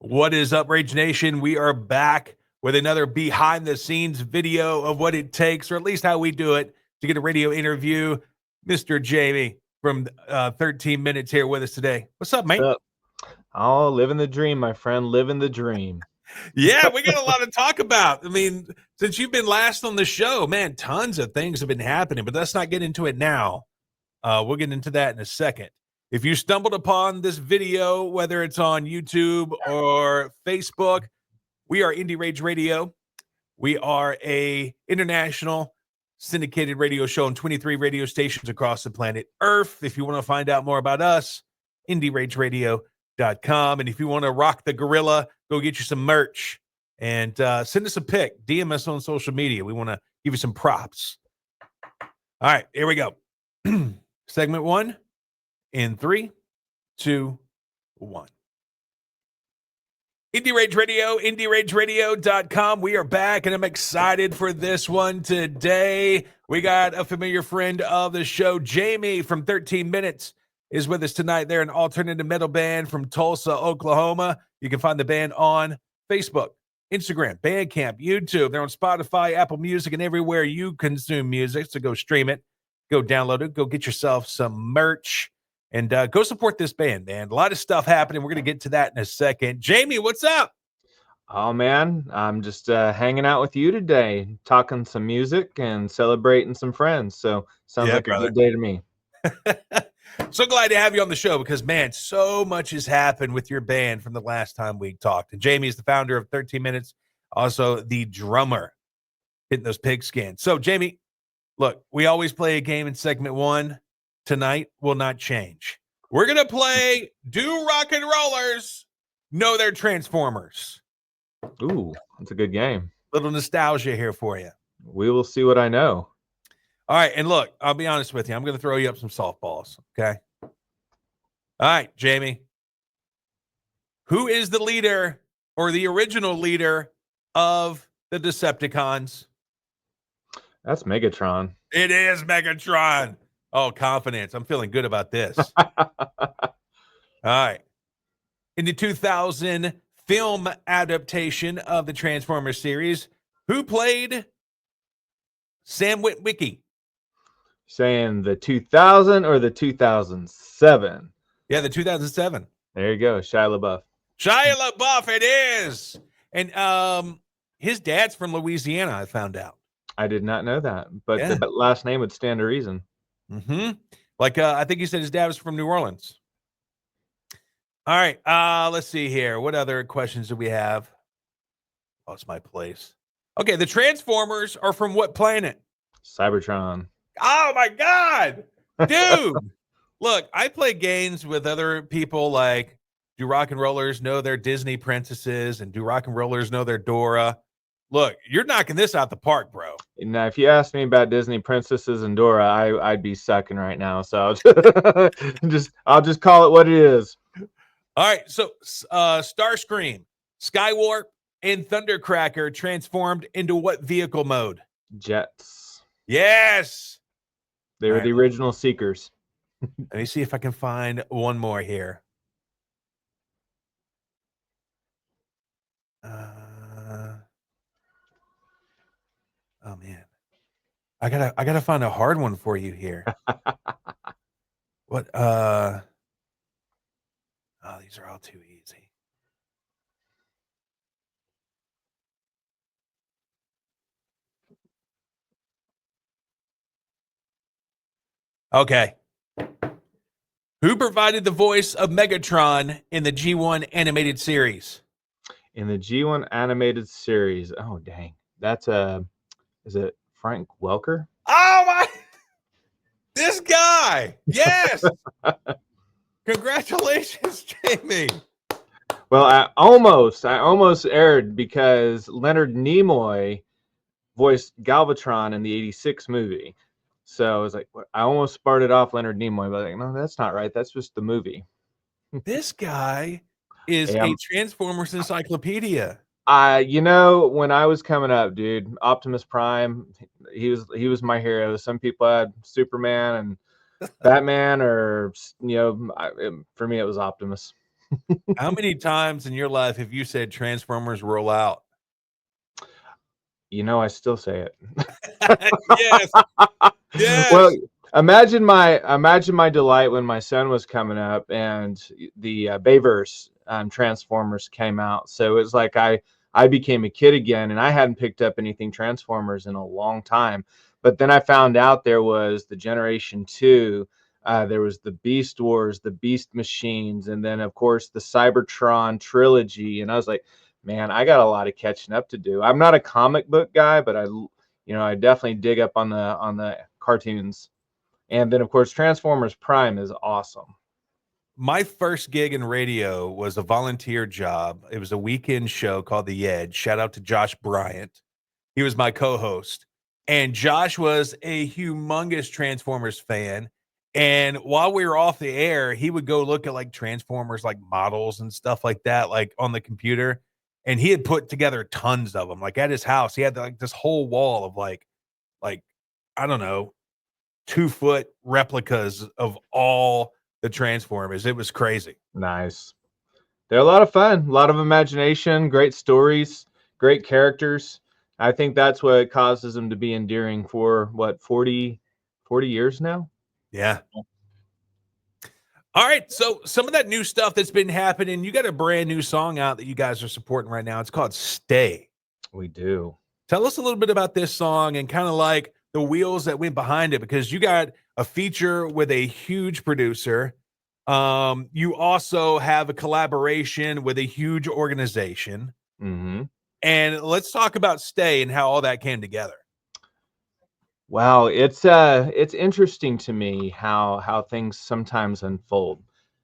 What is up, Rage Nation? We are back with another behind-the-scenes video of what it takes, or at least how we do it, to get a radio interview. Mr. Jamie from 13 Minutes here with us today. What's up, mate? What's up? Oh, living the dream, my friend. Living the dream. Yeah, we got a lot to talk about. I mean, since you've been last on the show, man, tons of things have been happening, but let's not get into it now. We'll get into that in a second. If you stumbled upon this video, whether it's on YouTube or Facebook, we are Indie Rage Radio. We are a international syndicated radio show on 23 radio stations across the planet Earth. If you want to find out more about us, IndieRageRadio.com. And if you want to rock the gorilla, go get you some merch and send us a pic. DM us on social media. We want to give you some props. All right, here we go. Segment 1 in 3, 2, 1. Indie Rage Radio, IndieRageRadio.com. We are back, and I'm excited for this one today. We got a familiar friend of the show, Jamie from 13 Minutes, is with us tonight. They're an alternative metal band from Tulsa, Oklahoma. You can find the band on Facebook, Instagram, Bandcamp, YouTube. They're on Spotify, Apple Music, and everywhere you consume music. So go stream it, go download it, go get yourself some merch. And go support this band, man. A lot of stuff happening. We're going to get to that in a second. Jamie, what's up? Oh, man. I'm just hanging out with you today, talking some music and celebrating some friends. So sounds like a good day to me. So glad to have you on the show because, man, so much has happened with your band from the last time we talked. And Jamie is the founder of 13 Minutes, also the drummer, hitting those pigskins. So, Jamie, look, we always play a game in segment 1. Tonight will not change. We're going to play Do Rock and Rollers Know Their Transformers? Ooh, that's a good game. Little nostalgia here for you. We will see what I know. All right, and look, I'll be honest with you. I'm going to throw you up some softballs, okay? All right, Jamie. Who is the leader or the original leader of the Decepticons? That's Megatron. It is Megatron. Oh, confidence. I'm feeling good about this. All right. In the 2000 film adaptation of the Transformers series, who played Sam Witwicky? Saying the 2000 or the 2007? Yeah, the 2007. There you go. Shia LaBeouf. Shia LaBeouf, it is. And his dad's from Louisiana, I found out. I did not know that, but yeah. The last name would stand to reason. Mm-hmm. Like, I think he said his dad was from New Orleans. All right. Let's see here. What other questions do we have? Oh, it's my place. Okay. The Transformers are from what planet? Cybertron. Oh, my God. Dude. Look, I play games with other people like, do rock and rollers know their Disney princesses? And do rock and rollers know their Dora? Look, you're knocking this out the park, bro. Now, if you asked me about Disney princesses and Dora, I'd be sucking right now. So I'll just call it what it is. All right. So Starscream, Skywarp, and Thundercracker transformed into what vehicle mode? Jets. Yes. They were the original Seekers. Let me see if I can find one more here. Oh man, I gotta find a hard one for you here. What? Oh, these are all too easy. Okay. Who provided the voice of Megatron in the G1 animated series? In the G1 animated series, oh dang, that's is it Frank Welker? Oh my! This guy, yes. Congratulations, Jamie. Well, I almost erred because Leonard Nimoy voiced Galvatron in the '86 movie. So I was like, I almost started off Leonard Nimoy, but like, no, that's not right. That's just the movie. This guy is a Transformers encyclopedia. You know, when I was coming up, dude, Optimus Prime, he was my hero. Some people had Superman and Batman, or for me it was Optimus. How many times in your life have you said Transformers roll out? I still say it. Yes, Well, yes. imagine my delight when my son was coming up and the Bayverse Transformers came out. So it was like I became a kid again, and I hadn't picked up anything Transformers in a long time. But then I found out there was the Generation 2, there was the Beast Wars, the Beast Machines, and then of course the Cybertron trilogy. And I was like, man, I got a lot of catching up to do. I'm not a comic book guy, but I definitely dig up on the cartoons. And then of course Transformers Prime is awesome. My first gig in radio was a volunteer job. It was a weekend show called The Edge. Shout out to Josh Bryant. He was my co-host. And Josh was a humongous Transformers fan. And while we were off the air, he would go look at like Transformers, like models and stuff like that, like on the computer. And he had put together tons of them. Like at his house, he had like this whole wall of like, I don't know, 2-foot replicas of all the Transformers. It was crazy. Nice. They're a lot of fun, a lot of imagination, great stories, great characters. I think that's what causes them to be endearing for what 40 years now. Yeah. All right. So some of that new stuff that's been happening, you got a brand new song out that you guys are supporting right now. It's called Stay. We do. Tell us a little bit about this song and kind of like the wheels that went behind it, because you got a feature with a huge producer. You also have a collaboration with a huge organization. Mm-hmm. And let's talk about Stay and how all that came together. Wow, it's interesting to me how things sometimes unfold.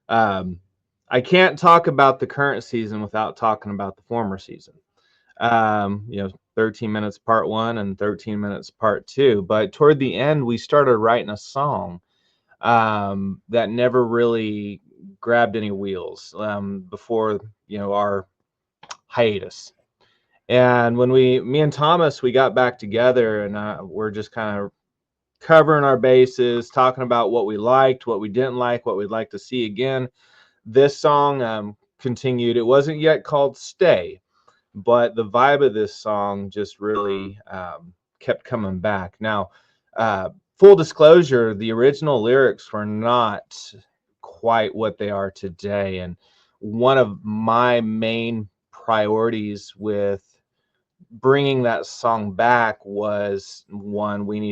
Um, I can't talk about the current season without talking about the former season. 13 minutes part 1 and 13 minutes part 2. But toward the end, we started writing a song that never really grabbed any wheels before our hiatus. And when me and Thomas, we got back together, and we're just kind of covering our bases, talking about what we liked, what we didn't like, what we'd like to see again. This song continued. It wasn't yet called Stay, but the vibe of this song just really kept coming back. Now, full disclosure, the original lyrics were not quite what they are today. And one of my main priorities with bringing that song back was, one, we're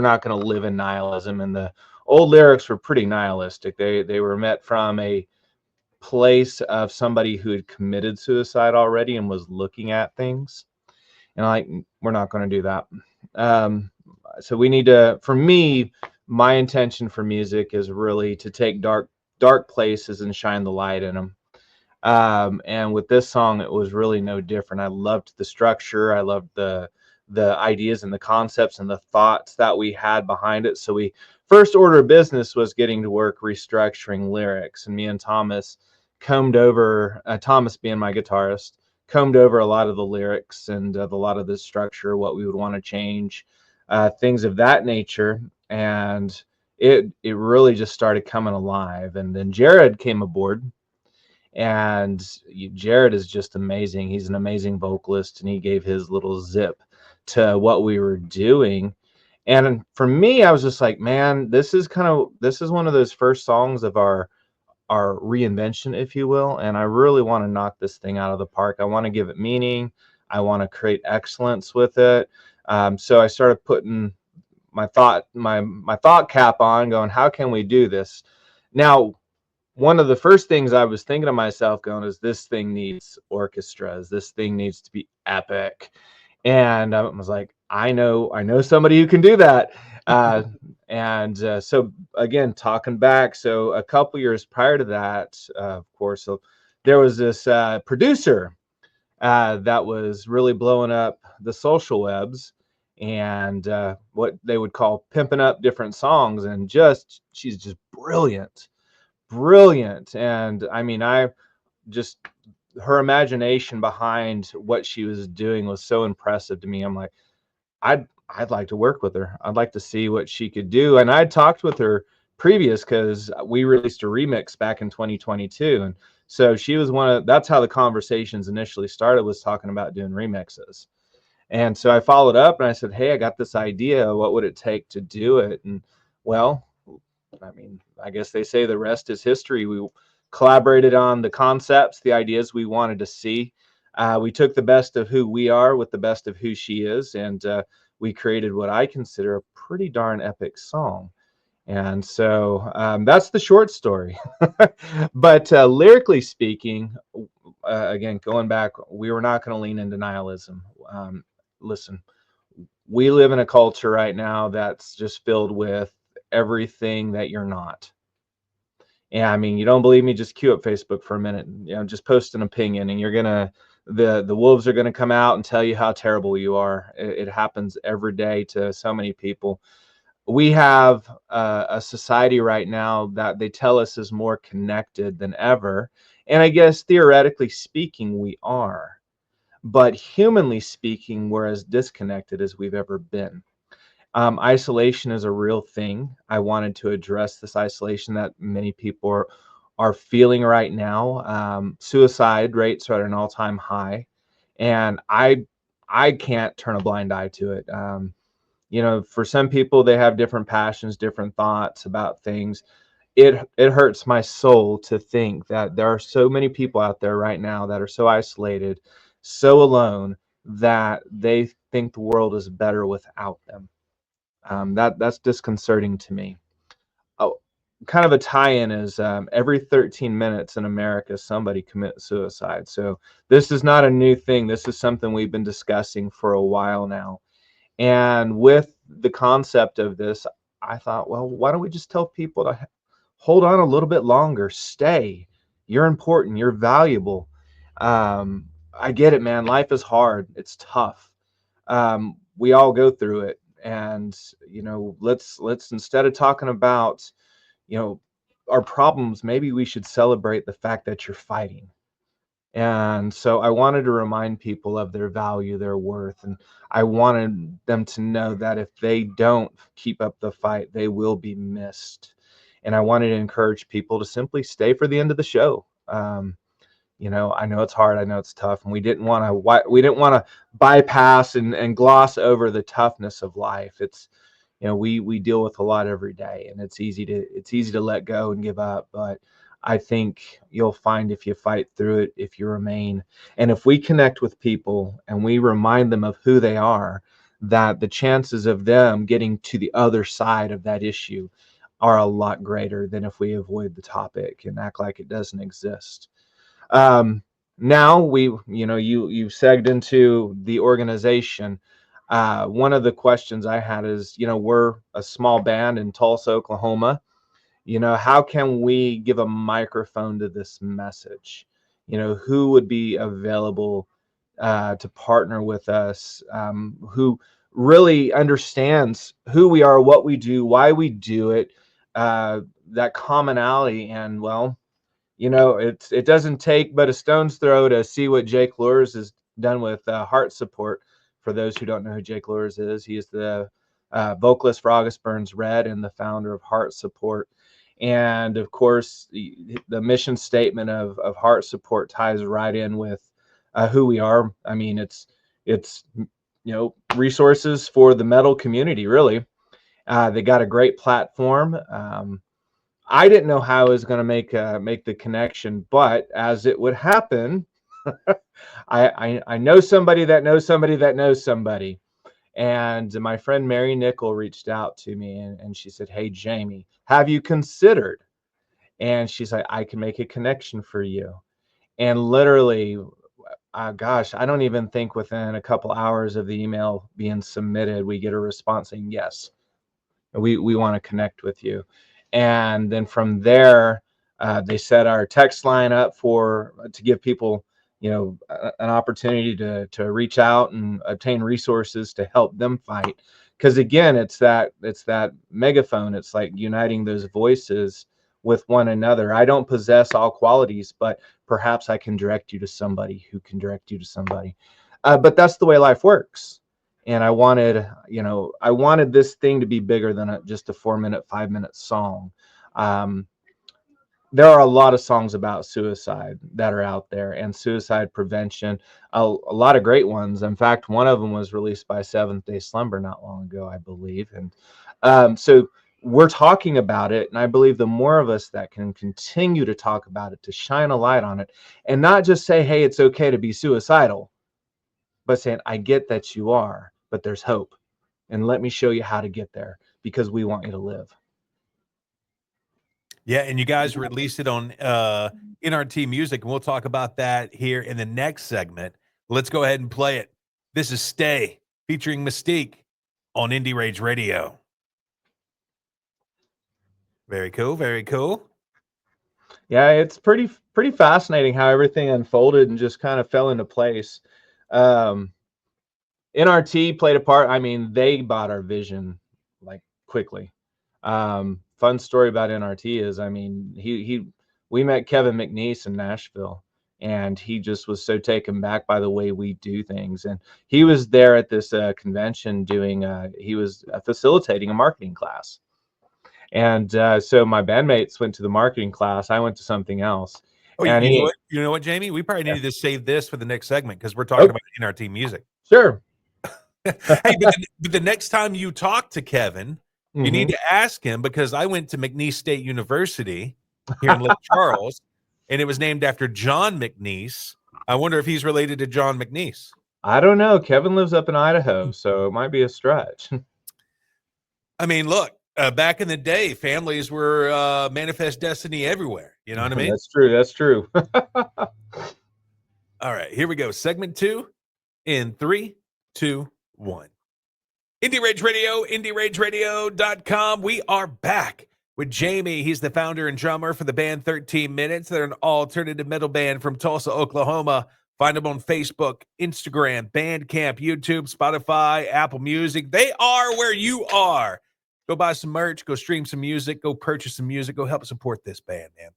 not going to live in nihilism. And the old lyrics were pretty nihilistic. They were met from a place of somebody who had committed suicide already and was looking at things. And like, we're not going to do that. So we need to, for me, my intention for music is really to take dark places and shine the light in them. And with this song, it was really no different. I loved the structure. I loved the ideas and the concepts and the thoughts that we had behind it. So we first order of business was getting to work restructuring lyrics, and me and Thomas combed over, Thomas being my guitarist, combed over a lot of the lyrics and a lot of the structure, what we would want to change, things of that nature. And it really just started coming alive. And then Jared came aboard, and Jared is just amazing. He's an amazing vocalist, and he gave his little zip to what we were doing. And for me, I was just like, man, this is one of those first songs of our reinvention, if you will. And I really want to knock this thing out of the park. I want to give it meaning. I want to create excellence with it. So I started putting my thought cap on, going, how can we do this? Now, one of the first things I was thinking to myself going is, this thing needs orchestras. This thing needs to be epic. And I was like, I know somebody who can do that. So again, talking back, so a couple years prior to that, of course, so there was this producer that was really blowing up the social webs, and what they would call pimping up different songs. And she's just brilliant. And I mean, her imagination behind what she was doing was so impressive to me. I'm like, I'd like to work with her. I'd like to see what she could do. And I talked with her previous, because we released a remix back in 2022. And so she was that's how the conversations initially started, was talking about doing remixes. And so I followed up and I said, hey, I got this idea. What would it take to do it? And well, I mean, I guess they say the rest is history. We collaborated on the concepts, the ideas we wanted to see. We took the best of who we are with the best of who she is, and we created what I consider a pretty darn epic song. And so that's the short story. But lyrically speaking, again, going back, we were not going to lean into nihilism. Listen, we live in a culture right now that's just filled with everything that you're not. Yeah, I mean, you don't believe me, just queue up Facebook for a minute, just post an opinion, and you're gonna the wolves are gonna come out and tell you how terrible you are. It happens every day to so many people. We have a society right now that they tell us is more connected than ever, and I guess theoretically speaking, we are, but humanly speaking, we're as disconnected as we've ever been. Isolation is a real thing. I wanted to address this isolation that many people are feeling right now. Suicide rates are at an all-time high, and I can't turn a blind eye to it. For some people, they have different passions, different thoughts about things. It hurts my soul to think that there are so many people out there right now that are so isolated, so alone, that they think the world is better without them. That's disconcerting to me. Oh, kind of a tie-in is every 13 minutes in America, somebody commits suicide. So this is not a new thing. This is something we've been discussing for a while now. And with the concept of this, I thought, well, why don't we just tell people to hold on a little bit longer, stay. You're important. You're valuable. I get it, man. Life is hard. It's tough. We all go through it. And let's instead of talking about our problems, maybe we should celebrate the fact that you're fighting. And so I wanted to remind people of their value, their worth, and I wanted them to know that if they don't keep up the fight, they will be missed. And I wanted to encourage people to simply stay for the end of the show. I know it's hard, I know it's tough, and we didn't want to bypass and gloss over the toughness of life. It's we deal with a lot every day, and it's easy to let go and give up, but I think you'll find if you fight through it, if you remain, and if we connect with people and we remind them of who they are, that the chances of them getting to the other side of that issue are a lot greater than if we avoid the topic and act like it doesn't exist. Now you segged into the organization. One of the questions I had is, we're a small band in Tulsa, Oklahoma. How can we give a microphone to this message? Who would be available to partner with us, who really understands who we are, what we do, why we do it, that commonality. And well, it doesn't take but a stone's throw to see what Jake Lures has done with Heart Support. For those who don't know who Jake Lures is, he is the vocalist for August Burns Red and the founder of Heart Support. And of course, the mission statement of Heart Support ties right in with who we are. I mean, it's resources for the metal community, really. They got a great platform. I didn't know how I was going to make the connection, but as it would happen, I know somebody that knows somebody that knows somebody. And my friend Mary Nickel reached out to me and she said, hey, Jamie, have you considered? And she's like, I can make a connection for you. And literally, gosh, I don't even think within a couple hours of the email being submitted, we get a response saying, yes, we want to connect with you. And then from there, they set our text line up to give people, an opportunity to reach out and obtain resources to help them fight. Because again, it's that megaphone. It's like uniting those voices with one another. I don't possess all qualities, but perhaps I can direct you to somebody who can direct you to somebody. But that's the way life works. And I wanted, I wanted this thing to be bigger than just a 4-minute, 5-minute song. There are a lot of songs about suicide that are out there and suicide prevention, a lot of great ones. In fact, one of them was released by Seventh Day Slumber not long ago, I believe. And so we're talking about it. And I believe the more of us that can continue to talk about it, to shine a light on it, and not just say, hey, it's okay to be suicidal, but saying, I get that you are, but there's hope. And let me show you how to get there, because we want you to live. Yeah, and you guys released it on NRT Music, and we'll talk about that here in the next segment. Let's go ahead and play it. This is Stay, featuring Mystique on Indie Rage Radio. Very cool, very cool. Yeah, it's pretty fascinating how everything unfolded and just kind of fell into place. NRT played a part. I mean, they bought our vision like quickly. Fun story about NRT is, I mean, we met Kevin McNeese in Nashville, and he just was so taken back by the way we do things. And he was there at this convention doing, he was facilitating a marketing class. And so my bandmates went to the marketing class. I went to something else. Oh, And you know what, Jamie? We probably needed to save this for the next segment, because we're Oh. talking about NRT Music. Sure. Hey, but the next time you talk to Kevin, you need to ask him, because I went to McNeese State University here in Lake Charles, and it was named after John McNeese. I wonder if he's related to John McNeese. I don't know. Kevin lives up in Idaho, so it might be a stretch. I mean, look, back in the day, families were manifest destiny everywhere. You know what I mean? That's true. That's true. All right, here we go. Segment 2 in 3, 2, 1. Indie Rage Radio, IndieRageRadio.com. We are back with Jamie. He's the founder and drummer for the band 13 Minutes. They're an alternative metal band from Tulsa, Oklahoma. Find them on Facebook, Instagram, Bandcamp, YouTube, Spotify, Apple Music. They are where you are. Go buy some merch, go stream some music, go purchase some music, go help support this band, man.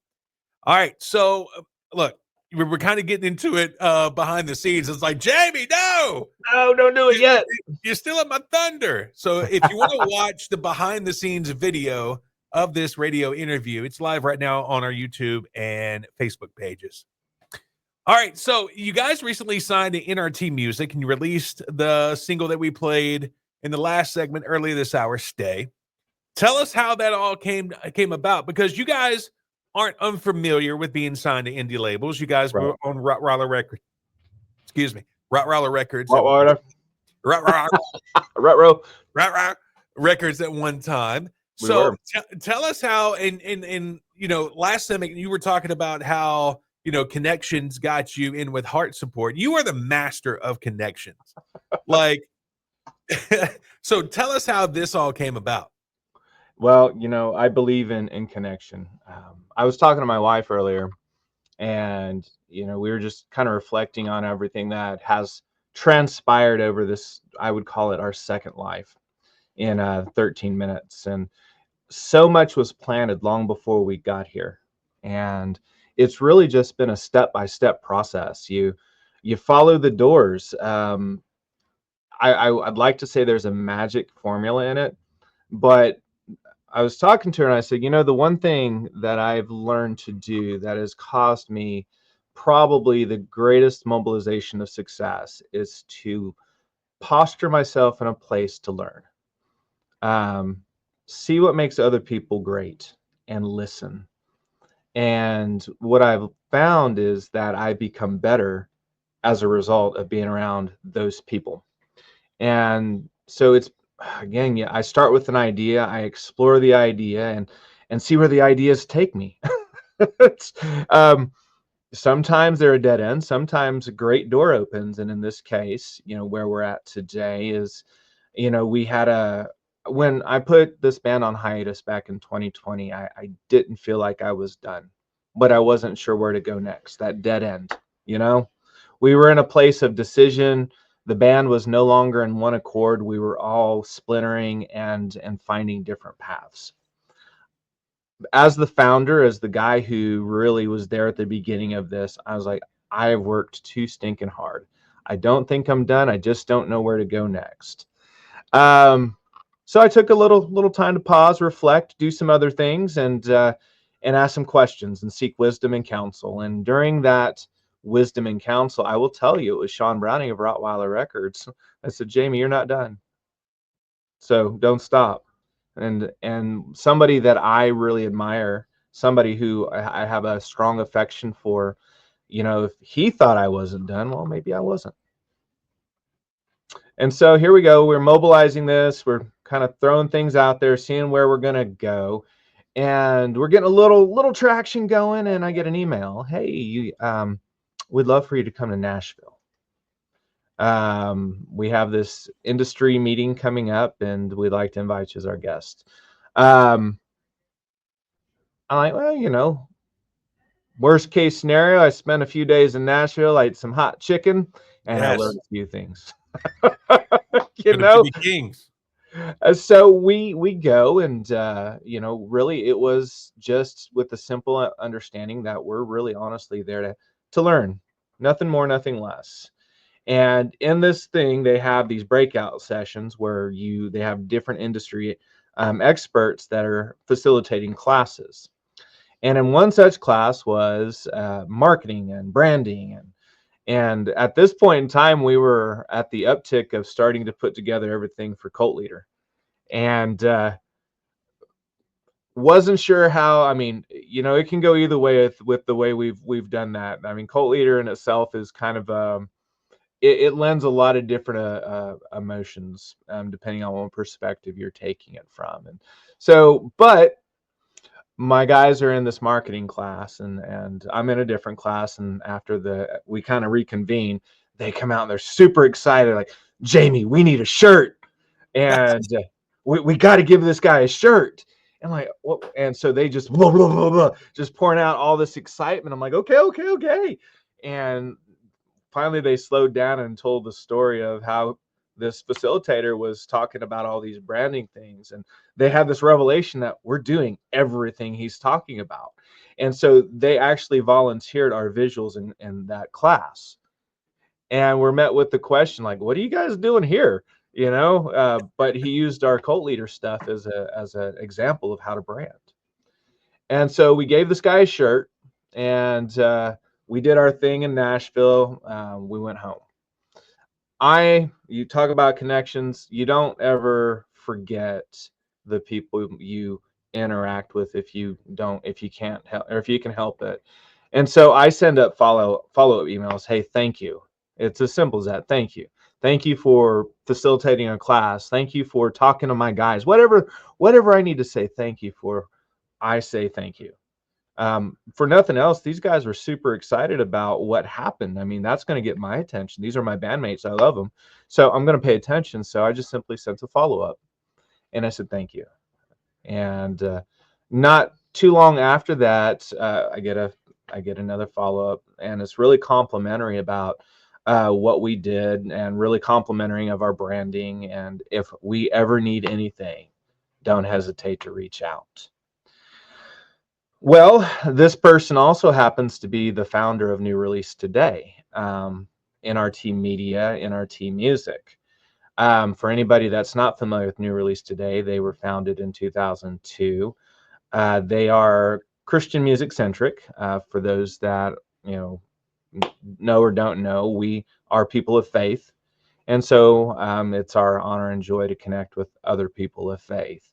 All right, so look, we're kind of getting into it behind the scenes. It's like, Jamie, no, don't do it yet. You're still at my thunder. So if you want to watch the behind the scenes video of this radio interview, it's live right now on our YouTube and Facebook pages. All right, so you guys recently signed to NRT Music, and you released the single that we played in the last segment earlier this hour, Stay. Tell us how that all came about, because you guys aren't unfamiliar with being signed to indie labels. You guys were on Rottweiler Records. Excuse me, Rottweiler Records. Rottweiler Records at one time. So tell us how, and you know, last time you were talking about how, you know, connections got you in with heart support. You are the master of connections. Like, so tell us how this all came about. Well, you know, I believe in connection. I was talking to my wife earlier, and, you know, we were just kind of reflecting on everything that has transpired over this, I would call it our second life in 13 minutes. And so much was planted long before we got here. And it's really just been a step-by-step process. You follow the doors. I'd like to say there's a magic formula in it, but I was talking to her and I said, you know, the one thing that I've learned to do that has caused me probably the greatest mobilization of success is to posture myself in a place to learn. See what makes other people great and listen. And what I've found is that I become better as a result of being around those people. And so it's, again, yeah, I start with an idea, I explore the idea and see where the ideas take me. Sometimes they're a dead end, sometimes a great door opens. And in this case, you know, where we're at today is, you know, when I put this band on hiatus back in 2020, I didn't feel like I was done, but I wasn't sure where to go next. That dead end, you know, we were in a place of decision. The band was no longer in one accord. We were all splintering and finding different paths. As the founder, as the guy who really was there at the beginning of this, I was like, I have worked too stinking hard. I don't think I'm done. I just don't know where to go next. So I took a little time to pause, reflect, do some other things, and ask some questions and seek wisdom and counsel. And during that wisdom and counsel, I will tell you, it was Sean Browning of Rottweiler Records. I said, Jamie, you're not done. So don't stop. And somebody that I really admire, somebody who I have a strong affection for, if he thought I wasn't done, well, maybe I wasn't. And so here we go. We're mobilizing this. We're kind of throwing things out there, seeing where we're going to go. And we're getting a little traction going. And I get an email. Hey, we'd love for you to come to Nashville. We have this industry meeting coming up, and we'd like to invite you as our guest. I'm like, well, worst case scenario, I spent a few days in Nashville. I ate some hot chicken, and I learned a few things. Kings. So we go, and really it was just with the simple understanding that we're really honestly there to learn, nothing more, nothing less. And in this thing, they have these breakout sessions where they have different industry experts that are facilitating classes. And in one such class was marketing and branding. And at this point in time, we were at the uptick of starting to put together everything for Cult Leader. And wasn't sure how. I mean, it can go either way with the way we've done that. I mean, Cult Leader in itself is kind of it lends a lot of different emotions depending on what perspective you're taking it from. And so, but my guys are in this marketing class, and I'm in a different class. And after we kind of reconvene, they come out and they're super excited, like, Jamie, we need a shirt, and we got to give this guy a shirt. And like, what? And so they just blah, blah, blah, blah, just pouring out all this excitement. I'm like, okay. And finally they slowed down and told the story of how this facilitator was talking about all these branding things, and they had this revelation that we're doing everything he's talking about. And so they actually volunteered our visuals in that class, and we're met with the question, like, what are you guys doing here? But he used our Cult Leader stuff as an example of how to brand. And so we gave this guy a shirt, and we did our thing in Nashville. We went home. You talk about connections. You don't ever forget the people you interact with if you can't help, or if you can help it. And so I send up follow-up emails. Hey, thank you. It's as simple as that. Thank you. Thank you for facilitating a class. Thank you for talking to my guys. Whatever I need to say thank you for, I say thank you. For nothing else, these guys were super excited about what happened. I mean, that's going to get my attention. These are my bandmates. I love them. So I'm going to pay attention. So I just simply sent a follow-up, and I said, thank you. And not too long after that, I get another follow-up, and it's really complimentary about what we did, and really complimentary of our branding. And if we ever need anything, don't hesitate to reach out. Well, this person also happens to be the founder of New Release Today, NRT Media, NRT Music. For anybody that's not familiar with New Release Today, they were founded in 2002. They are Christian music centric. For those that know or don't know, we are people of faith, and so it's our honor and joy to connect with other people of faith.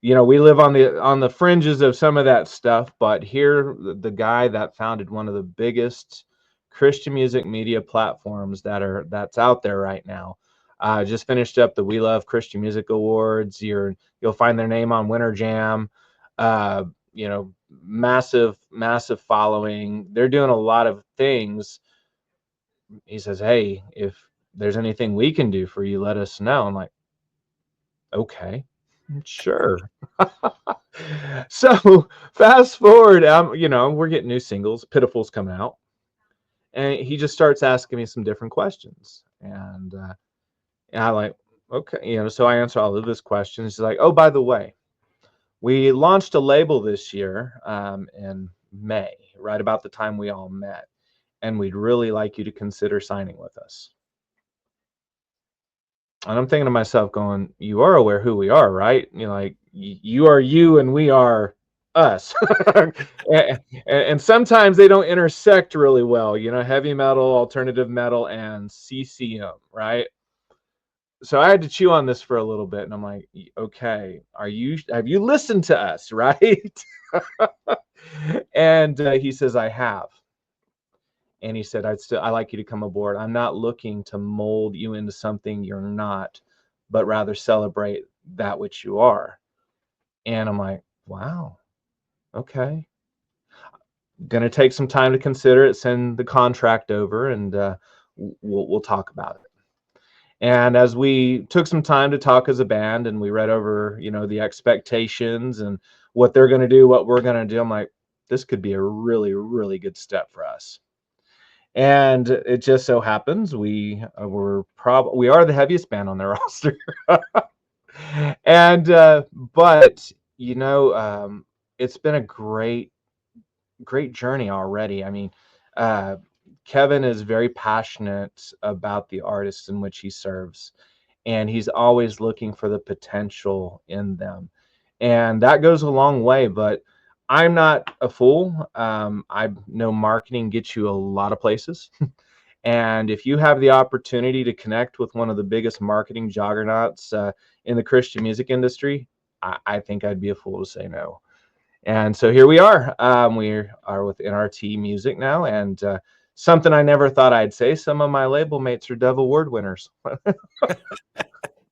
We live on the fringes of some of that stuff, but here, the guy that founded one of the biggest Christian music media platforms that's out there right now, just finished up the We Love Christian Music Awards. You'll find their name on Winter Jam. Massive following. They're doing a lot of things. He says, hey, if there's anything we can do for you, let us know. I'm like, okay. Sure. So fast forward, we're getting new singles. Pitiful's coming out, and he just starts asking me some different questions, and I like, okay, so I answer all of his questions. He's like, oh, by the way, we launched a label this year in May, right about the time we all met, and we'd really like you to consider signing with us. And I'm thinking to myself, going, you are aware who we are, right? You know, like you are you and we are us. And sometimes they don't intersect really well, you know, heavy metal, alternative metal, and CCM, right? So I had to chew on this for a little bit, and I'm like, okay, have you listened to us, right? And he says, I have. And he said, I like you to come aboard. I'm not looking to mold you into something you're not, but rather celebrate that which you are. And I'm like, wow, okay. Gonna take some time to consider it, send the contract over, and we'll talk about it. And as we took some time to talk as a band, and we read over, you know, the expectations and what they're going to do, what we're going to do, I'm like, this could be a really, really good step for us. And it just so happens we are the heaviest band on their roster. And but you know, it's been a great journey already. I mean, uh, Kevin is very passionate about the artists in which he serves, and he's always looking for the potential in them, and that goes a long way. But I'm not a fool. I know marketing gets you a lot of places. And if you have the opportunity to connect with one of the biggest marketing juggernauts in the Christian music industry, I think I'd be a fool to say no. And so here we are. We are with NRT Music now, and something I never thought I'd say. Some of my label mates are Dove Award winners.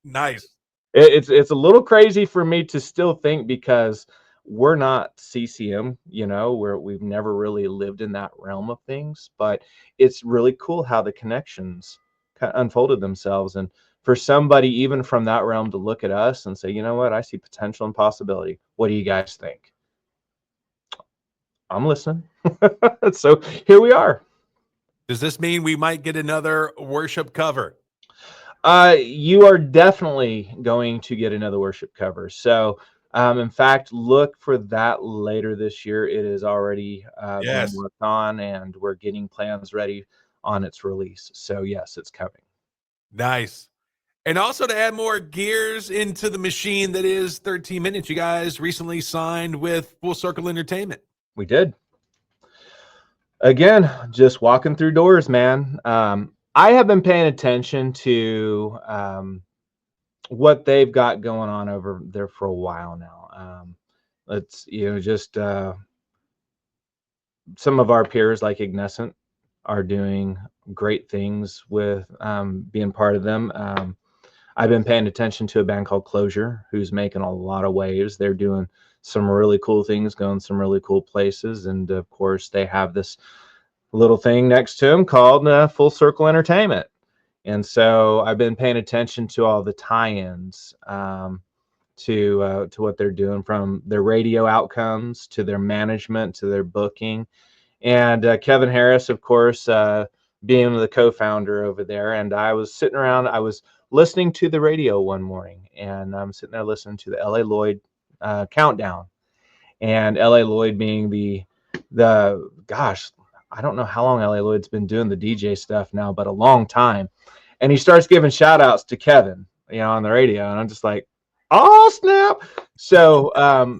Nice. It's a little crazy for me to still think, because we're not CCM, you know, we've never really lived in that realm of things. But it's really cool how the connections kind of unfolded themselves, and for somebody even from that realm to look at us and say, you know what, I see potential and possibility. What do you guys think? I'm listening. So here we are. Does this mean we might get another worship cover? You are definitely going to get another worship cover. So, in fact, look for that later this year. It is already being Yes. worked on, and we're getting plans ready on its release. So, yes, it's coming. Nice. And also to add more gears into the machine that is 13 Minutes, you guys recently signed with Full Circle Entertainment. We did. Again, just walking through doors, man. I have been paying attention to what they've got going on over there for a while now. It's, you know, just some of our peers like Ignescent are doing great things with being part of them. I've been paying attention to a band called Closure, who's making a lot of waves. They're doing some really cool things, going some really cool places. And of course, they have this little thing next to them called Full Circle Entertainment. And so I've been paying attention to all the tie-ins to what they're doing, from their radio outcomes to their management to their booking. And Kevin Harris, of course, being the co-founder over there. And I was sitting around, I was listening to the radio one morning, and I'm sitting there listening to the LA Lloyd countdown. And LA Lloyd being the gosh, I don't know how long LA Lloyd's been doing the DJ stuff now, but a long time. And he starts giving shout outs to Kevin, you know, on the radio. And I'm just like, oh, snap. So,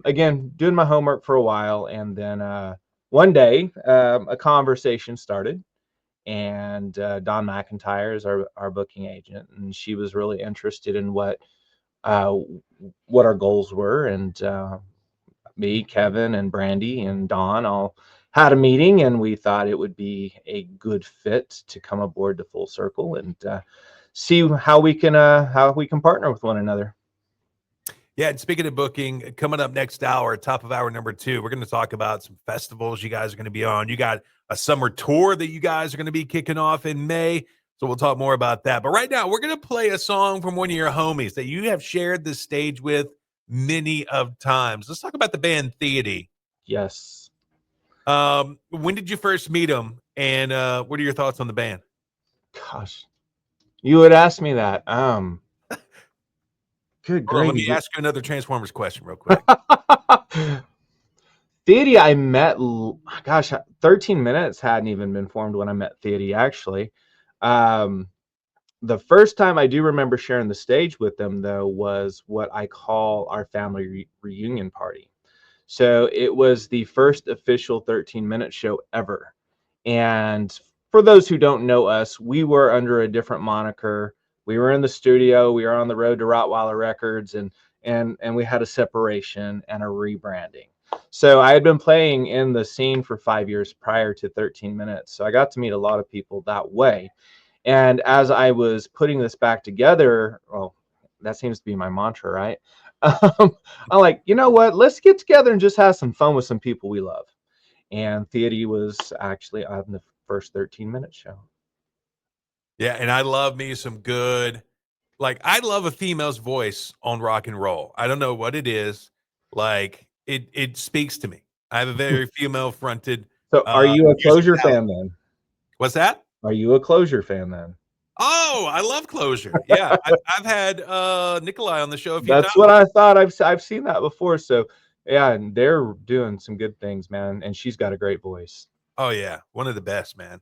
again, doing my homework for a while. And then one day, a conversation started. And Don McIntyre is our booking agent. And she was really interested in what our goals were. And me, Kevin, and Brandy, and Don all had a meeting, and we thought it would be a good fit to come aboard to Full Circle and see how we can partner with one another. Yeah, and speaking of booking, coming up next hour, top of hour number 2, we're going to talk about some festivals you guys are going to be on. You got a summer tour that you guys are going to be kicking off in May, so we'll talk more about that. But right now, we're going to play a song from one of your homies that you have shared the stage with many of times. Let's talk about the band Theody. Yes. When did you first meet them, and what are your thoughts on the band? Gosh, you would ask me that. Good Hold on, grief. let me ask you another Transformers question real quick. Theody, I met, gosh, 13 Minutes hadn't even been formed when I met Theody, actually. The first time I do remember sharing the stage with them, though, was what I call our family reunion party. So it was the first official 13-minute show ever. And for those who don't know us, we were under a different moniker. We were in the studio. We were on the road to Rottweiler Records, and we had a separation and a rebranding. So I had been playing in the scene for 5 years prior to 13 Minutes. So I got to meet a lot of people that way. And as I was putting this back together, well, that seems to be my mantra, right? I'm like, you know what? Let's get together and just have some fun with some people we love. And Theody was actually on the first 13-minute show. Yeah, and I love me some good, like, I love a female's voice on rock and roll. I don't know what it is. Like, it speaks to me. I have a very female fronted So are you a music Closure talent. fan then? What's that? Are you a Closure fan then? Oh, I love Closure. Yeah, I've had Nikolai on the show a few That's times. what I thought. I've seen that before. So yeah, and they're doing some good things, man. And she's got a great voice. Oh yeah, one of the best, man.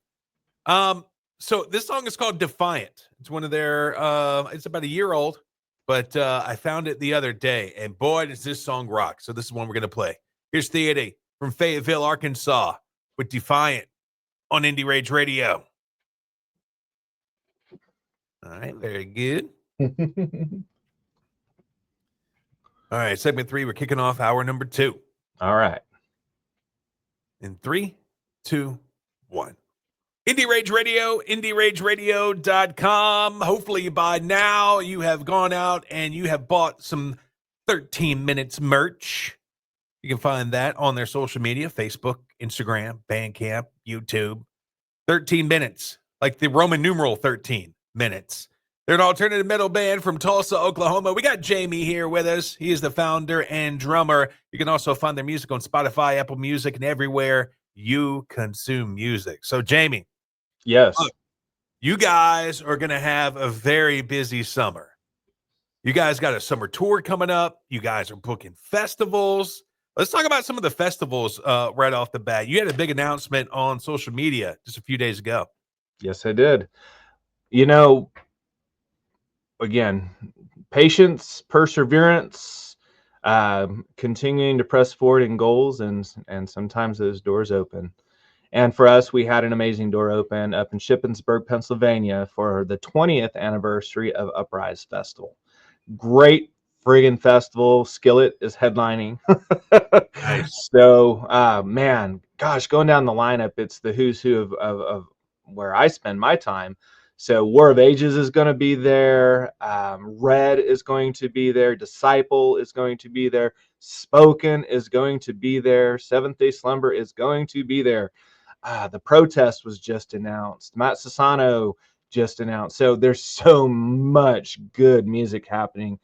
So this song is called Defiant. It's one of their it's about a year old, but I found it the other day, and boy, does this song rock. So this is one we're gonna play. Here's Theody from Fayetteville, Arkansas, with Defiant on Indie Rage Radio. All right, very good. All right, segment 3, we're kicking off hour number 2. All right. In 3, 2, 1. Indie Rage Radio, IndieRageRadio.com. Hopefully by now you have gone out and you have bought some 13 Minutes merch. You can find that on their social media, Facebook, Instagram, Bandcamp, YouTube. 13 Minutes, like the Roman numeral 13 minutes. They're an alternative metal band from Tulsa, Oklahoma. We got Jamie here with us. He is the founder and drummer. You can also find their music on Spotify, Apple Music, and everywhere you consume music. So, Jamie. Yes. Look, you guys are going to have a very busy summer. You guys got a summer tour coming up. You guys are booking festivals. Let's talk about some of the festivals right off the bat. You had a big announcement on social media just a few days ago. Yes, I did. You know, again, patience, perseverance, continuing to press forward in goals, and sometimes those doors open. And for us, we had an amazing door open up in Shippensburg, Pennsylvania for the 20th anniversary of Uprise Festival. Great friggin' festival. Skillet is headlining. Nice. So, man, gosh, going down the lineup, it's the who's who of where I spend my time. So War of Ages is going to be there. Red is going to be there. Disciple is going to be there. Spoken is going to be there. Seventh Day Slumber is going to be there. The Protest was just announced. Matt Sassano just announced. So there's so much good music happening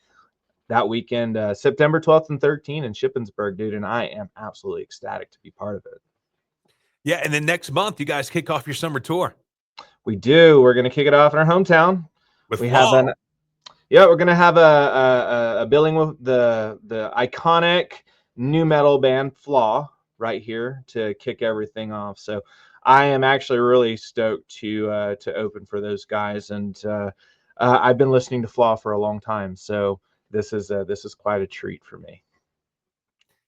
that weekend, September 12th and 13th in Shippensburg, dude. And I am absolutely ecstatic to be part of it. Yeah, and then next month, you guys kick off your summer tour. We do. We're going to kick it off in our hometown. With we Flaw. have we're going to have a billing with the iconic new metal band Flaw right here to kick everything off. So I am actually really stoked to open for those guys, and I've been listening to Flaw for a long time, so this is quite a treat for me.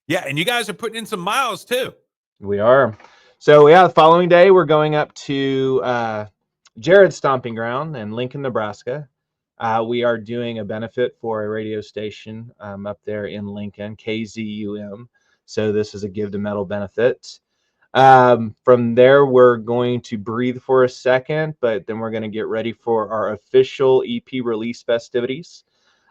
Yeah, and you guys are putting in some miles too. We are. So yeah, the following day we're going up to Jared's stomping ground in Lincoln, Nebraska. We are doing a benefit for a radio station up there in Lincoln, KZUM. So this is a Give to Metal benefit. From there, we're going to breathe for a second, but then we're going to get ready for our official EP release festivities.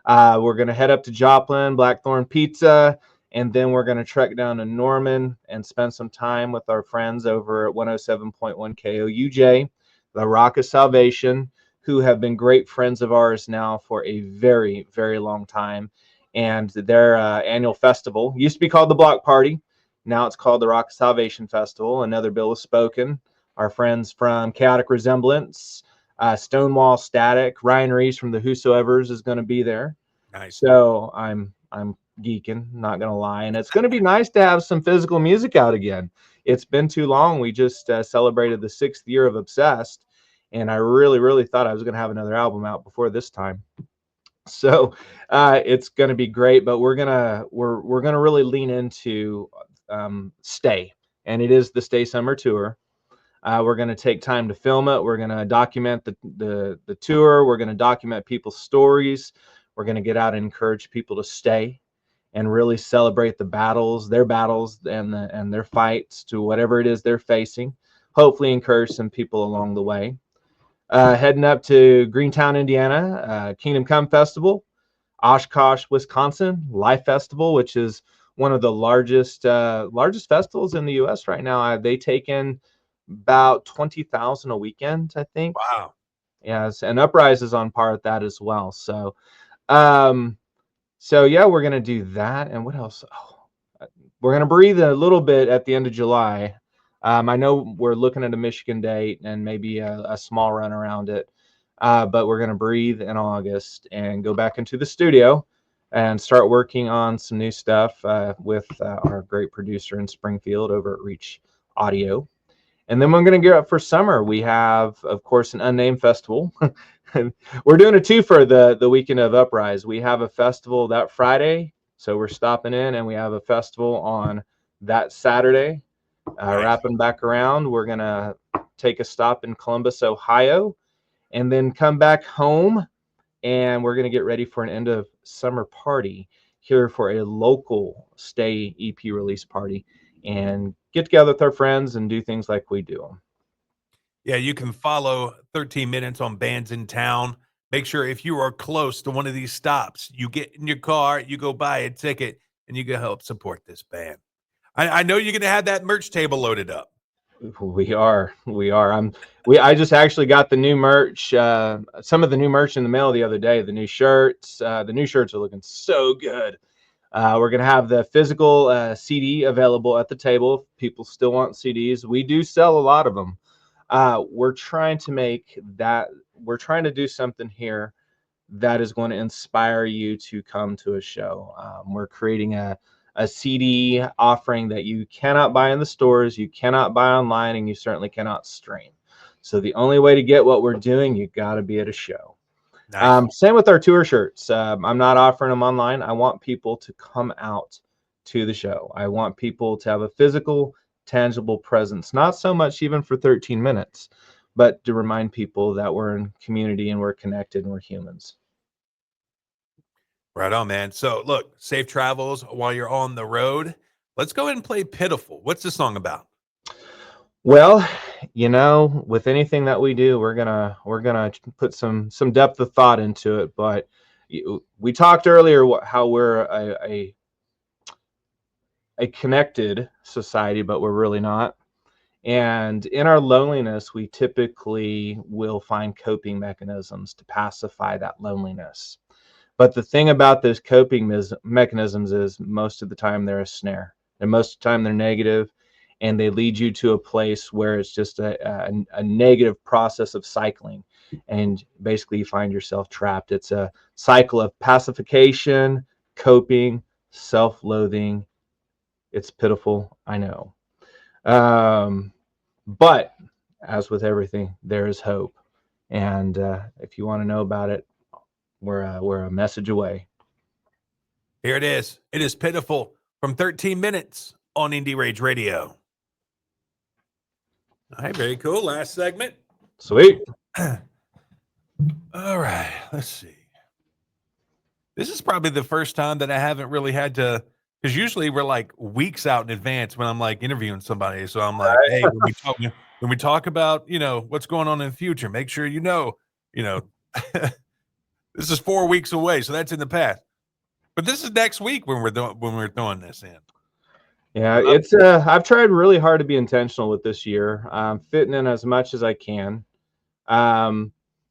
We're going to head up to Joplin, Blackthorn Pizza, and then we're going to trek down to Norman and spend some time with our friends over at 107.1 KOUJ, the Rock of Salvation, who have been great friends of ours now for a very, very long time. And their annual festival used to be called the Block Party. Now it's called the Rock of Salvation Festival. Another bill is spoken. Our friends from Chaotic Resemblance, Stonewall Static, Ryan Reeves from the Whosoevers is going to be there. Nice. So I'm geeking, not gonna lie, and it's gonna be nice to have some physical music out again. It's been too long. We just celebrated the 6th year of Obsessed, and I really thought I was gonna have another album out before this time. So it's gonna be great, but we're gonna really lean into Stay, and it is the Stay Summer Tour. We're going to take time to film it. We're going to document the tour. We're going to document people's stories. We're going to get out and encourage people to stay and really celebrate the battles, their battles, and their fights to whatever it is they're facing. Hopefully encourage some people along the way. Heading up to Greentown, Indiana, Kingdom Come Festival, Oshkosh, Wisconsin, Life Festival, which is one of the largest festivals in the U.S. right now. They take in about 20,000 a weekend, I think. Wow. Yes, and Uprise is on par with that as well. So, yeah, we're gonna do that. And what else? Oh, we're gonna breathe a little bit at the end of July. I know we're looking at a Michigan date and maybe a small run around it, but we're gonna breathe in August and go back into the studio and start working on some new stuff with our great producer in Springfield over at Reach Audio. And then we're going to gear up for summer. We have, of course, an unnamed festival. We're doing a twofer the weekend of Uprise. We have a festival that Friday, so we're stopping in, and we have a festival on that Saturday. Nice. Wrapping back around, we're going to take a stop in Columbus, Ohio, and then come back home, and we're going to get ready for an end of summer party here for a local Stay EP release party and get together with our friends and do things like we do them. Yeah, you can follow 13 Minutes on Bands in Town. Make sure if you are close to one of these stops, you get in your car, you go buy a ticket, and you can help support this band. I know you're going to have that merch table loaded up. We are. I just actually got the new merch, some of the new merch in the mail the other day. The new shirts are looking so good. We're going to have the physical CD available at the table. If people still want CDs, we do sell a lot of them. We're trying to do something here that is going to inspire you to come to a show. We're creating a CD offering that you cannot buy in the stores, you cannot buy online, and you certainly cannot stream. So the only way to get what we're doing, you got to be at a show. Nice. Same with our tour shirts. I'm not offering them online. I want people to come out to the show. I want people to have a physical, tangible presence, not so much even for 13 minutes, but to remind people that we're in community and we're connected and we're humans. Right on, man. So look, safe travels while you're on the road. Let's go ahead and play Pitiful. What's the song about? Well, with anything that we do, we're gonna put some depth of thought into it. But we talked earlier how we're a connected society, but we're really not. And in our loneliness, we typically will find coping mechanisms to pacify that loneliness. But the thing about those coping mechanisms is most of the time they're a snare, and most of the time they're negative, and they lead you to a place where it's just a negative process of cycling, and basically you find yourself trapped. It's a cycle of pacification, coping, self-loathing. It's pitiful, I know. But as with everything, there is hope. And if you want to know about it, we're a message away. Here it is. It is Pitiful from 13 Minutes on Indie Rage Radio. All right, very cool. Last segment. Sweet. All right, let's see. This is probably the first time that I haven't really had to, because usually we're like weeks out in advance when I'm like interviewing somebody. So I'm like, hey, when we talk about, what's going on in the future, make sure this is 4 weeks away, so that's in the past. But this is next week when we're throwing this in. Yeah, it's I've tried really hard to be intentional with this year. Fitting in as much as I can.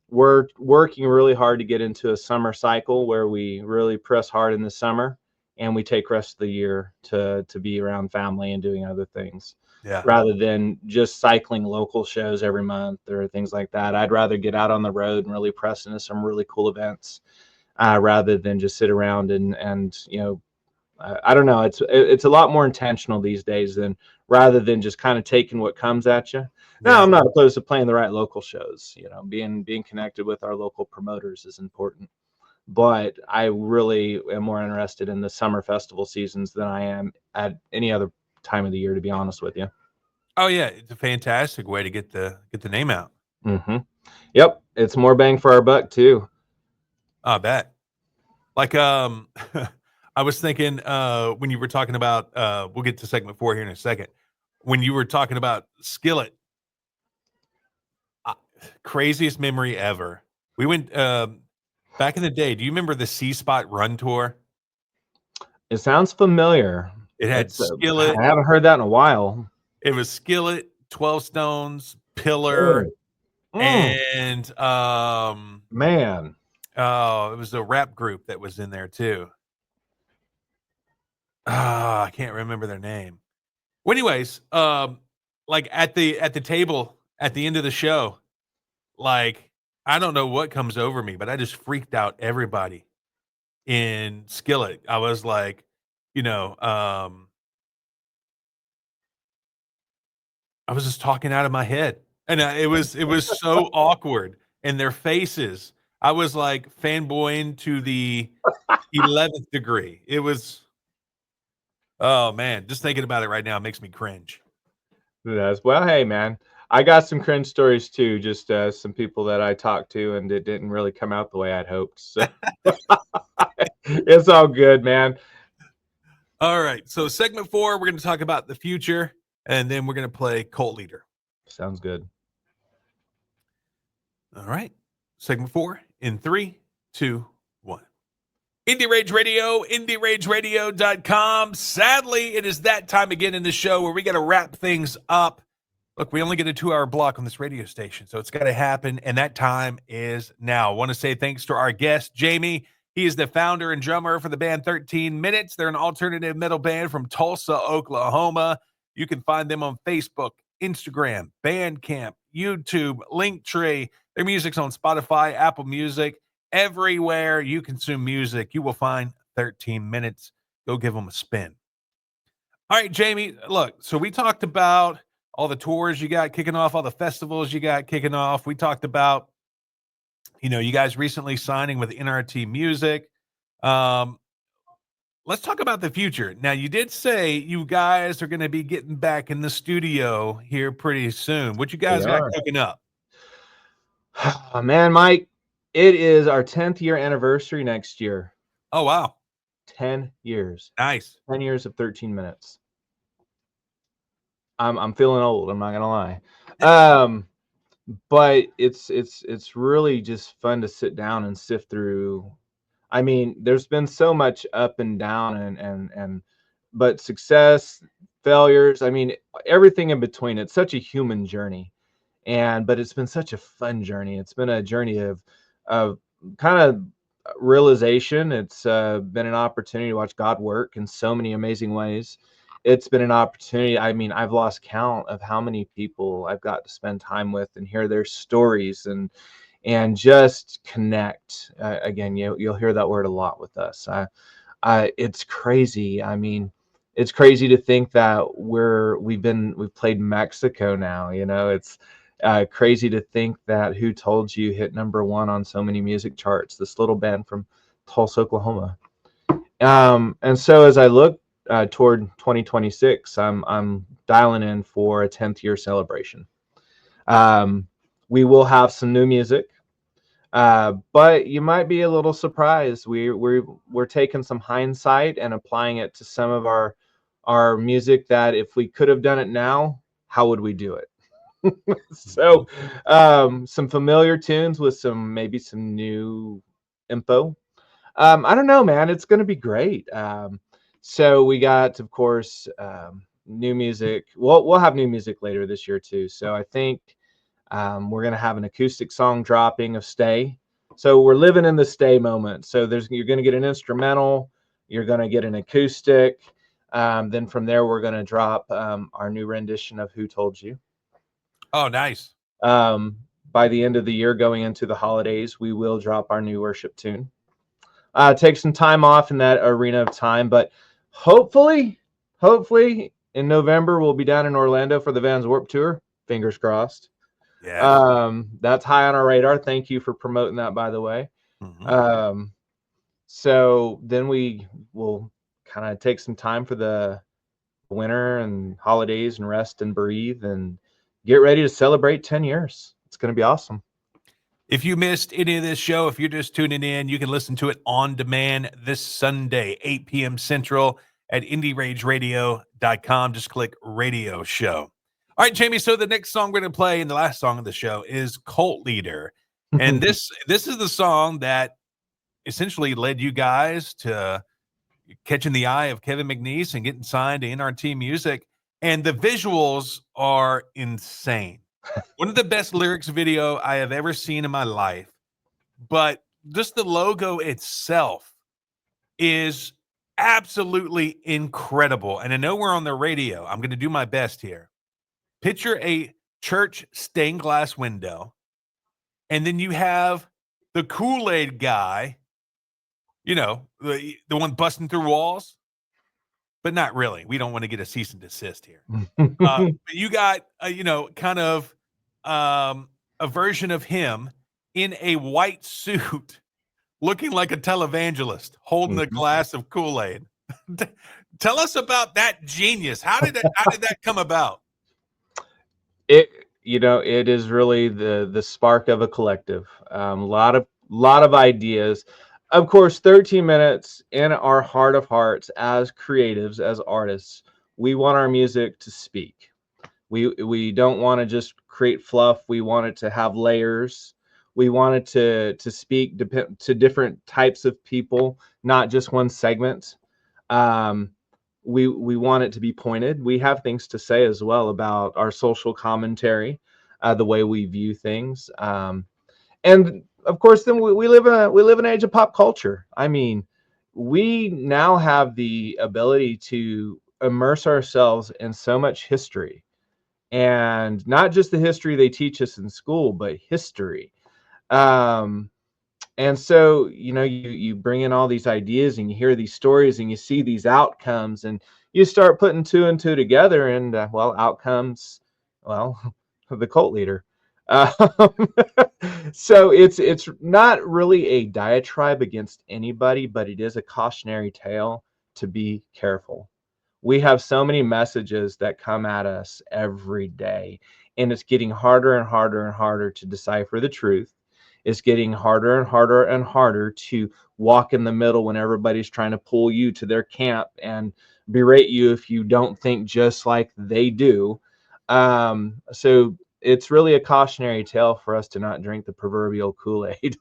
We're working really hard to get into a summer cycle where we really press hard in the summer and we take rest of the year to be around family and doing other things. Yeah. Rather than just cycling local shows every month or things like that. I'd rather get out on the road and really press into some really cool events rather than just sit around and I don't know. It's a lot more intentional these days than rather than just kind of taking what comes at you. Now, Yeah. I'm not opposed to playing the right local shows. You know, being connected with our local promoters is important. But I really am more interested in the summer festival seasons than I am at any other time of the year, to be honest with you. Oh yeah, it's a fantastic way to get the name out. Hmm. Yep, it's more bang for our buck too. I bet. Like I was thinking when you were talking about we'll get to segment 4 here in a second. When you were talking about Skillet, uh, craziest memory ever. We went back in the day. Do you remember the C Spot Run Tour? It sounds familiar. It had It's Skillet. I haven't heard that in a while. It was Skillet, 12 Stones, Pillar, Mm, mm, and man, oh, it was a rap group that was in there too. I can't remember their name. Well, anyways, like at the table at the end of the show, like I don't know what comes over me, but I just freaked out everybody in Skillet. I was like, you know, I was just talking out of my head, and it was so awkward, and their faces. I was like fanboying to the 11th degree. It was, oh man, just thinking about it right now makes me cringe. yes. Well, hey, man, I got some cringe stories too. Just some people that I talked to, and it didn't really come out the way I'd hoped. So it's all good, man. All right, so segment 4, we're going to talk about the future, and then we're going to play Cult Leader. Sounds good. All right, segment 4 in 3, 2, 1. Indie Rage Radio, IndieRageRadio.com. Sadly, it is that time again in the show where we got to wrap things up. Look, we only get a 2-hour block on this radio station, so it's got to happen, and that time is now. I want to say thanks to our guest, Jamie. He is the founder and drummer for the band 13 Minutes. They're an alternative metal band from Tulsa, Oklahoma. You can find them on Facebook, Instagram, Bandcamp, YouTube, Linktree. Their music's on Spotify, Apple Music. Everywhere you consume music, you will find 13 Minutes. Go give them a spin. All right, Jamie, look, so we talked about all the tours you got kicking off, all the festivals you got kicking off. We talked about, you guys recently signing with NRT Music. Let's talk about the future. Now, you did say you guys are going to be getting back in the studio here pretty soon. What you guys We got are. cooking up? Man, Mike, it is our 10th year anniversary next year. Oh, wow. 10 years. Nice. 10 years of 13 minutes. I'm feeling old, I'm not gonna lie. But it's really just fun to sit down and sift through. I mean, there's been so much up and down and but success, failures, I mean, everything in between. It's such a human journey. But it's been such a fun journey. It's been a journey of kind of realization. It's been an opportunity to watch God work in so many amazing ways. It's been an opportunity. I mean, I've lost count of how many people I've got to spend time with and hear their stories and just connect. Again, you'll hear that word a lot with us. It's crazy. I mean, it's crazy to think that we've played Mexico now. It's crazy to think that Who Told You hit #1 on so many music charts. This little band from Tulsa, Oklahoma. And so as I look toward 2026, I'm dialing in for a 10th year celebration. We will have some new music, but you might be a little surprised. We're taking some hindsight and applying it to some of our music that if we could have done it now, how would we do it? So some familiar tunes with maybe some new info. I don't know, man. It's going to be great. So we got, of course, new music. We'll have new music later this year too. So I think we're going to have an acoustic song dropping of Stay. So we're living in the Stay moment. So you're going to get an instrumental. You're going to get an acoustic. Then from there, we're going to drop our new rendition of Who Told You. Oh, nice. By the end of the year, going into the holidays, we will drop our new worship tune. Take some time off in that arena of time, but Hopefully in November we'll be down in Orlando for the Vans Warped Tour. Fingers crossed. Yeah. That's high on our radar. Thank you for promoting that, by the way. Mhm. So then we will kind of take some time for the winter and holidays and rest and breathe and get ready to celebrate 10 years. It's going to be awesome. If you missed any of this show, if you're just tuning in, you can listen to it on demand this Sunday, 8 p.m. Central at IndieRageRadio.com. Just click radio show. All right, Jamie. So the next song we're going to play and the last song of the show is Cult Leader. And this is the song that essentially led you guys to catching the eye of Kevin McNeese and getting signed to NRT Music. And the visuals are insane. One of the best lyrics video I have ever seen in my life. But just the logo itself is absolutely incredible. And I know we're on the radio. I'm going to do my best here. Picture a church stained glass window, and then you have the Kool-Aid guy, you know, the one busting through walls, but not really. We don't want to get a cease and desist here. But you got, kind of a version of him in a white suit looking like a televangelist holding a glass of Kool-Aid. Tell us about that genius. How did that come about? It is really the spark of a collective. A lot of ideas. Of course, 13 minutes in our heart of hearts as creatives, as artists, we want our music to speak. We don't want to just create fluff. We want it to have layers. We want it to speak to different types of people, not just one segment. We want it to be pointed. We have things to say as well about our social commentary, the way we view things, and of course, then we live in an age of pop culture. I mean, we now have the ability to immerse ourselves in so much history, and not just the history they teach us in school, but history. And so, you bring in all these ideas and you hear these stories and you see these outcomes and you start putting two and two together and, outcomes, the cult leader. Um, so it's not really a diatribe against anybody, but it is a cautionary tale to be careful. We have so many messages that come at us every day, and it's getting harder and harder and harder to decipher the truth. It's getting harder and harder and harder to walk in the middle when everybody's trying to pull you to their camp and berate you if you don't think just like they do. So it's really a cautionary tale for us to not drink the proverbial Kool-Aid.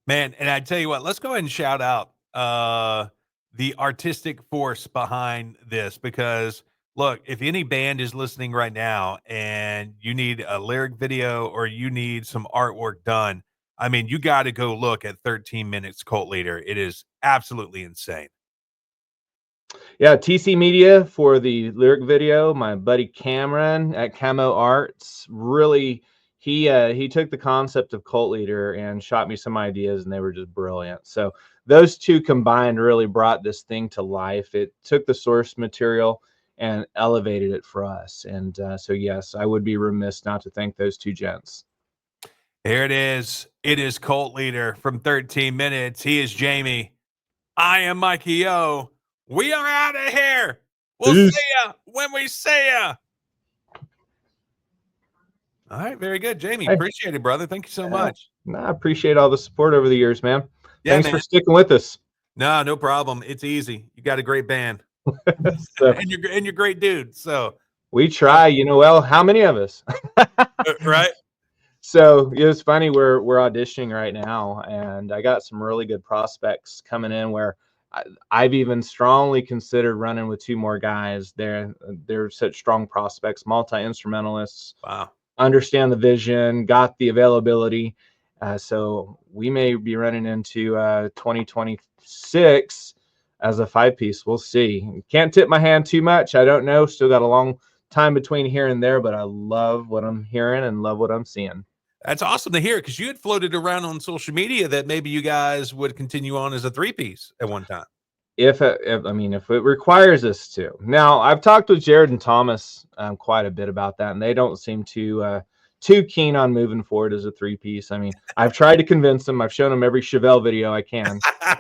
Man, and I tell you what, let's go ahead and shout out the artistic force behind this, because look, if any band is listening right now and you need a lyric video or you need some artwork done, I mean, you got to go look at 13 Minutes Cult Leader. It is absolutely insane. Yeah, TC Media for the lyric video. My buddy Cameron at Camo Arts, really, he took the concept of Cult Leader and shot me some ideas, and they were just brilliant. So those two combined really brought this thing to life. It took the source material and elevated it for us. And so, yes, I would be remiss not to thank those two gents. Here it is. It is Cult Leader from 13 Minutes. He is Jamie. I am Mikey O. We are out of here. We'll Peace. see ya when we see ya. All right, very good, Jamie. Hey. Appreciate it, brother. Thank you so much. I appreciate all the support over the years, man. Yeah, Thanks man. for sticking with us. No problem. It's easy. You got a great band, So, and you're great dude. So we try, well, how many of us? right. So it was funny. We're auditioning right now, and I got some really good prospects coming in where I've even strongly considered running with two more guys. They're such strong prospects, multi-instrumentalists. Wow. Understand the vision, got the availability. So we may be running into 2026 as a 5-piece. We'll see. Can't tip my hand too much. I don't know. Still got a long time between here and there, but I love what I'm hearing and love what I'm seeing. That's awesome to hear, because you had floated around on social media that maybe you guys would continue on as a 3-piece at one time. if it requires us to. Now, I've talked with Jared and Thomas quite a bit about that, and they don't seem too keen on moving forward as a 3-piece. I mean, I've tried to convince them. I've shown them every Chevelle video I can,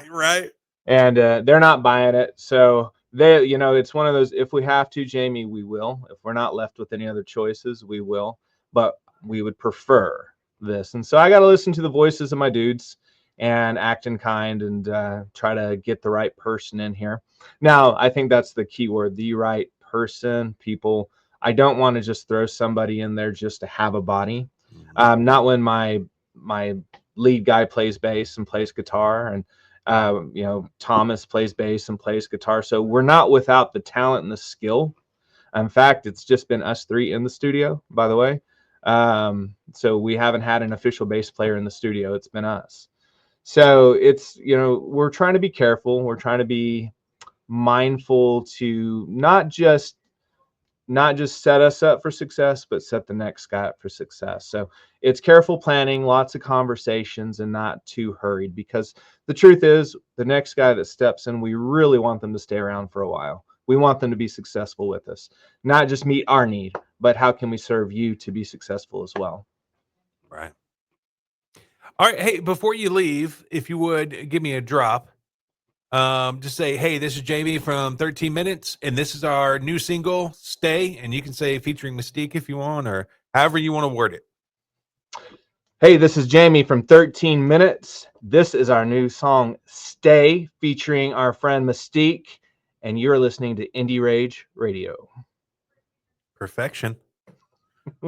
Right. and they're not buying it. So it's one of those. If we have to, Jamie, we will. If we're not left with any other choices, we will. But we would prefer this, and so I got to listen to the voices of my dudes and act in kind and try to get the right person in here. Now, I think that's the key word, the right person, people. I don't want to just throw somebody in there just to have a body. Not when my lead guy plays bass and plays guitar, and Thomas plays bass and plays guitar. So we're not without the talent and the skill. In fact, it's just been us three in the studio, by the way. So we haven't had an official bass player in the studio. It's been us. So it's, we're trying to be careful. We're trying to be mindful to not just set us up for success, but set the next guy up for success. So it's careful planning, lots of conversations, and not too hurried, because the truth is the next guy that steps in, we really want them to stay around for a while. We want them to be successful with us, not just meet our need, but how can we serve you to be successful as well? Right. All right. Hey, before you leave, if you would give me a drop, just say, hey, this is Jamie from 13 Minutes, and this is our new single, Stay. And you can say featuring Mystique if you want, or however you want to word it. Hey, this is Jamie from 13 Minutes. This is our new song, Stay, featuring our friend Mystique, and you're listening to Indie Rage Radio. Perfection.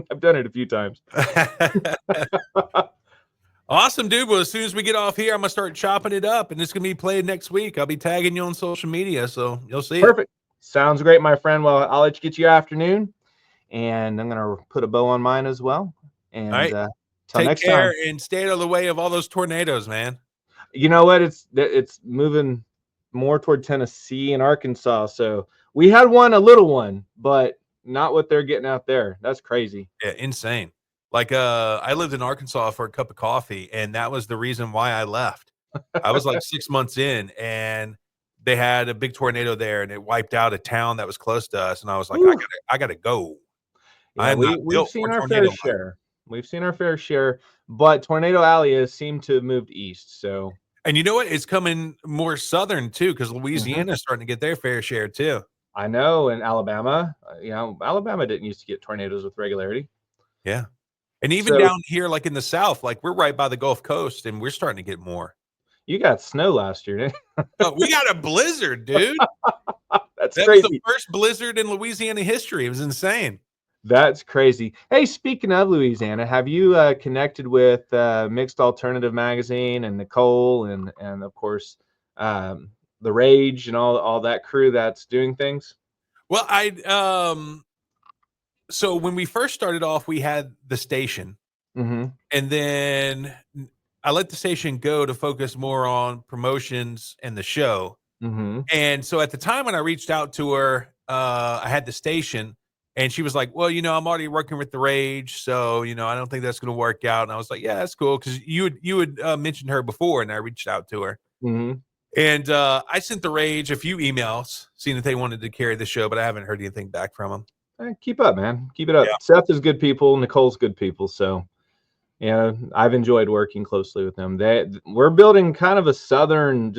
I've done it a few times. Awesome, dude. Well, as soon as we get off here, I'm going to start chopping it up, and it's going to be played next week. I'll be tagging you on social media, so you'll see it. Perfect. Sounds great, my friend. Well, I'll let you get your afternoon, and I'm going to put a bow on mine as well. And all right. Take next care time. And stay out of the way of all those tornadoes, man. You know what? It's moving more toward Tennessee and Arkansas. So we had a little one, but not what they're getting out there. That's crazy. Yeah, insane. Like, I lived in Arkansas for a cup of coffee, and that was the reason why I left. I was like 6 months in, and they had a big tornado there, and it wiped out a town that was close to us. And I was like, I gotta go. Yeah, we've seen our fair share. We've seen our fair share, but Tornado Alley has seemed to have moved east. So, and you know what? It's coming more southern too, because Louisiana is starting to get their fair share too. I know, and Alabama. Alabama didn't used to get tornadoes with regularity. Yeah. And even down here, like in the South, like we're right by the Gulf Coast, and we're starting to get more. You got snow last year, didn't you? Oh, we got a blizzard, dude. That crazy. Was the first blizzard in Louisiana history. It was insane. That's crazy. Hey, speaking of Louisiana, have you connected with Mixed Alternative Magazine and Nicole and of course the Rage and all that crew that's doing things? Well, so when we first started off, we had the station, and then I let the station go to focus more on promotions and the show. And so at the time when I reached out to her, I had the station, and she was like, well, I'm already working with the Rage, so, I don't think that's going to work out. And I was like, yeah, that's cool. Cause you had mentioned her before, and I reached out to her. And I sent the Rage a few emails, seeing if they wanted to carry the show, but I haven't heard anything back from them. Keep up, man. Keep it up. Yeah. Seth is good people. Nicole's good people. So, I've enjoyed working closely with them. We're building kind of a southern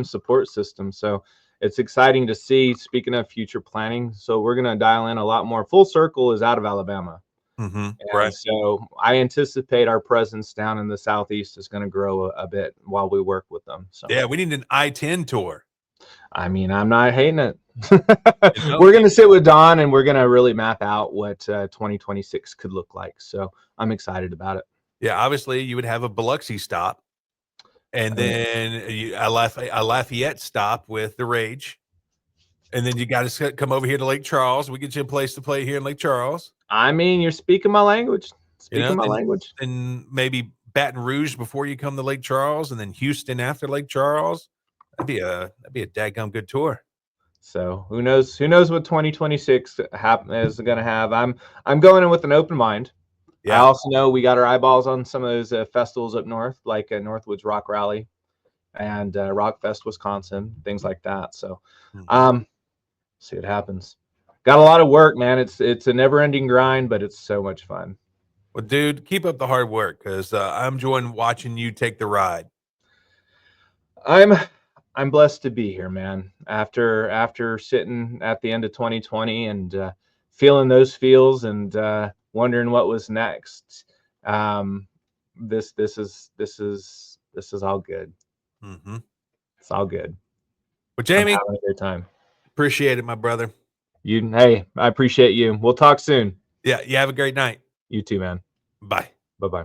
support system. So it's exciting to see. Speaking of future planning, so we're going to dial in a lot more. Full Circle is out of Alabama. Right. So I anticipate our presence down in the Southeast is going to grow a bit while we work with them. So yeah, we need an I-10 tour. I mean, I'm not hating it. We're going to sit with Don, and we're going to really map out what 2026 could look like. So I'm excited about it. Yeah, obviously you would have a Biloxi stop, and then a Lafayette stop with the Rage, and then you got to come over here to Lake Charles. We get you a place to play here in Lake Charles. I mean, you're speaking my language. Language. And maybe Baton Rouge before you come to Lake Charles, and then Houston after Lake Charles. That'd be a dadgum good tour. So who knows what 2026 is going to have. I'm going in with an open mind. Yeah. I also know we got our eyeballs on some of those festivals up north, like Northwoods Rock Rally, and Rockfest, Wisconsin, things like that. So, Mhm. see what happens. Got a lot of work, man. It's a never ending grind, but it's so much fun. Well, dude, keep up the hard work because I'm enjoying watching you take the ride. I'm I'm blessed to be here, man. After sitting at the end of 2020 and feeling those feels and wondering what was next. Um, this is all good. Mm-hmm. It's all good. Well, I'm Jamie, having a good time. appreciate it, my brother. Hey, I appreciate you. We'll talk soon. Yeah, you have a great night. You too, man. Bye. Bye bye.